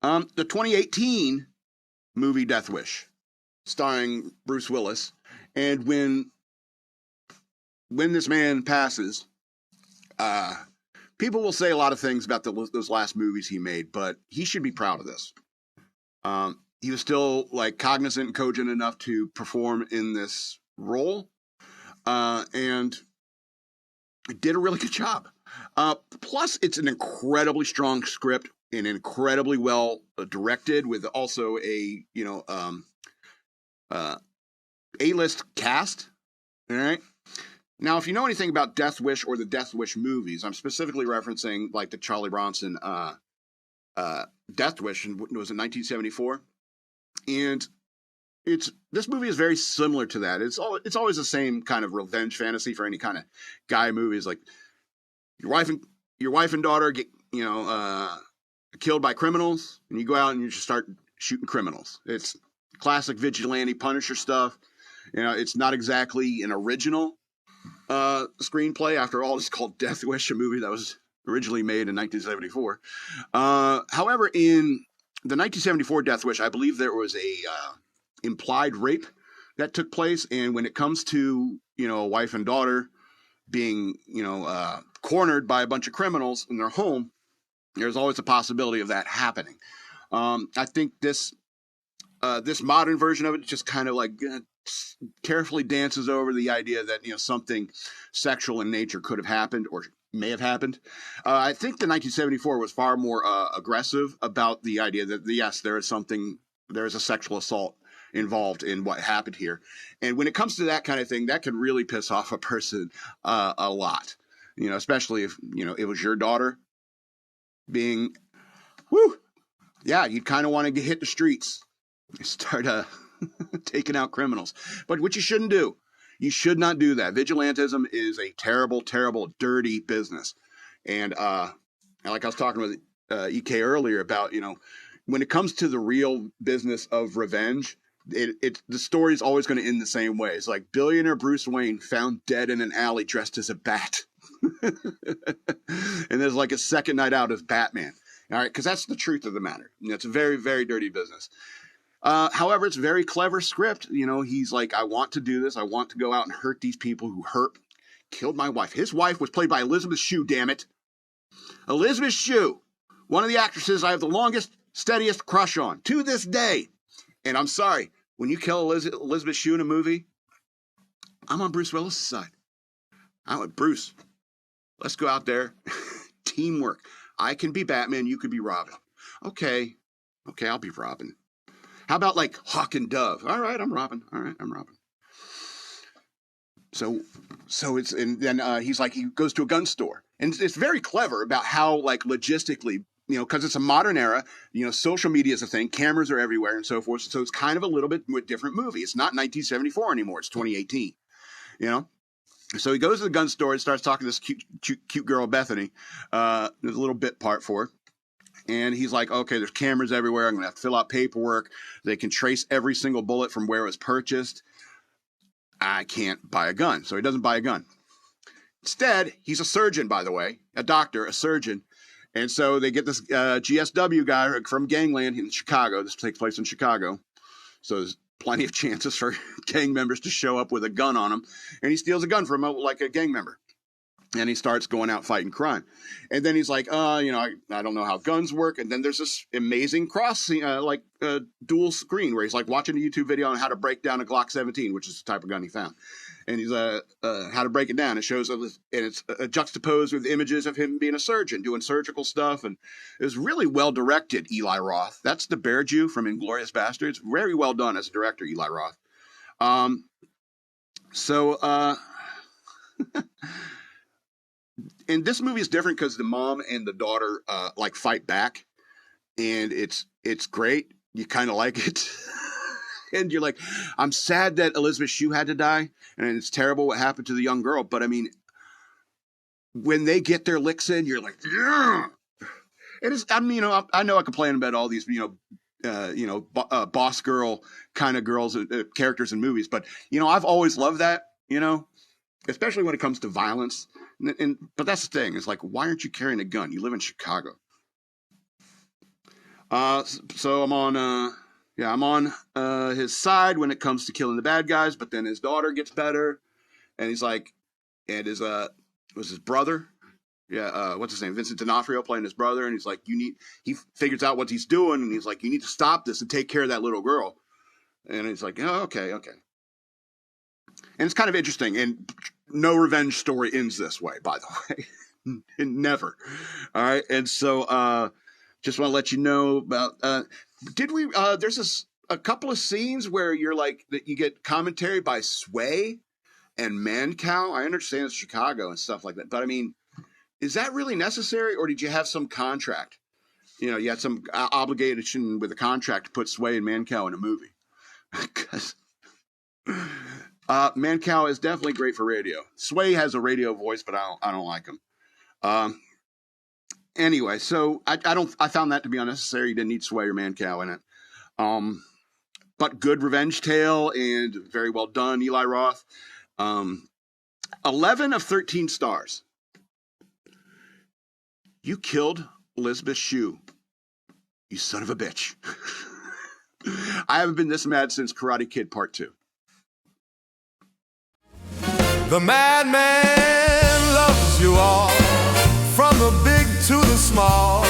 The 2018 movie Death Wish, starring Bruce Willis, and when this man passes, people will say a lot of things about those last movies he made, but he should be proud of this. He was still like cognizant and cogent enough to perform in this role, and did a really good job. Plus, it's an incredibly strong script and incredibly well directed, with also a A-list cast. All right. Now, if you know anything about Death Wish or the Death Wish movies, I'm specifically referencing like the Charlie Bronson Death Wish, and it was in 1974, and this movie is very similar to that. It's always the same kind of revenge fantasy for any kind of guy movies. Like your wife and daughter get killed by criminals, and you go out and you just start shooting criminals. It's classic vigilante Punisher stuff. It's not exactly an original screenplay. After all, it's called Death Wish, a movie that was originally made in 1974. However, in the 1974 Death Wish, I believe there was a implied rape that took place, and when it comes to a wife and daughter being cornered by a bunch of criminals in their home, there's always a possibility of that happening. I think this modern version of it just kind of like carefully dances over the idea that something sexual in nature could have happened or may have happened. I think the 1974 was far more aggressive about the idea that yes, there is a sexual assault involved in what happened here, and when it comes to that kind of thing, that could really piss off a person a lot. Especially if it was your daughter being, you'd kind of want to hit the streets, start taking out criminals. But what you shouldn't do, you should not do that. Vigilantism is a terrible, terrible, dirty business. And like I was talking with EK earlier about, when it comes to the real business of revenge, the story is always going to end the same way. It's like billionaire Bruce Wayne found dead in an alley dressed as a bat. And there's like a second night out as Batman. All right, because that's the truth of the matter. It's a very, very dirty business. However, it's a very clever script. He's like, I want to do this. I want to go out and hurt these people who killed my wife. His wife was played by Elizabeth Shue, damn it. Elizabeth Shue, one of the actresses I have the longest, steadiest crush on to this day. And I'm sorry, when you kill Elizabeth Shue in a movie, I'm on Bruce Willis' side. I went, Bruce, let's go out there. Teamwork. I can be Batman, you could be Robin. Okay, I'll be Robin. How about like Hawk and Dove? All right, I'm Robin. All right, I'm Robin. So it's, and then he's like, he goes to a gun store, and it's very clever about how like logistically, because it's a modern era, social media is a thing, cameras are everywhere and so forth. So it's kind of a little bit different movie. It's not 1974 anymore. It's 2018. So he goes to the gun store and starts talking to this cute girl, Bethany. There's a little bit part for her. And he's like, okay, there's cameras everywhere. I'm going to have to fill out paperwork. They can trace every single bullet from where it was purchased. I can't buy a gun. So he doesn't buy a gun. Instead, he's a surgeon, by the way, a doctor, a surgeon. And so they get this GSW guy from Gangland in Chicago. This takes place in Chicago. So there's plenty of chances for gang members to show up with a gun on him. And he steals a gun from like a gang member. And he starts going out fighting crime. And then he's like, I don't know how guns work. And then there's this amazing dual screen where he's like watching a YouTube video on how to break down a Glock 17, which is the type of gun he found. And he's how to break it down. It shows, and it's juxtaposed with images of him being a surgeon, doing surgical stuff. And it was really well directed, Eli Roth. That's the Bear Jew from Inglourious Basterds. Very well done as a director, Eli Roth. And this movie is different because the mom and the daughter fight back, and it's great. You kind of like it. And you're like, I'm sad that Elizabeth Shue had to die, and it's terrible what happened to the young girl. But I mean, when they get their licks in, you're like, yeah. It is. I mean, I know I complain about all these, boss girl kind of girls, characters in movies, but I've always loved that, especially when it comes to violence. But that's the thing. It's like, why aren't you carrying a gun? You live in Chicago. So I'm on, I'm on his side when it comes to killing the bad guys. But then his daughter gets better, and he's like, and his was his brother. Yeah, what's his name? Vincent D'Onofrio playing his brother, and he's like, he figures out what he's doing, and he's like, you need to stop this and take care of that little girl. And he's like, oh, okay. And it's kind of interesting, and no revenge story ends this way, by the way. Never. All right, and so just want to let you know about, there's a couple of scenes where you're like, that you get commentary by Sway and Mancow. I understand it's Chicago and stuff like that, but I mean, is that really necessary, or did you have some contract? You had some obligation with a contract to put Sway and Mancow in a movie. Because Mancow is definitely great for radio. Sway has a radio voice, but I don't like him. Anyway, so I found that to be unnecessary. You didn't need Sway or Mancow in it. But good revenge tale and very well done, Eli Roth. 11 of 13 stars. You killed Elizabeth Shue. You son of a bitch. I haven't been this mad since Karate Kid Part 2. The madman loves you all, from the big to the small.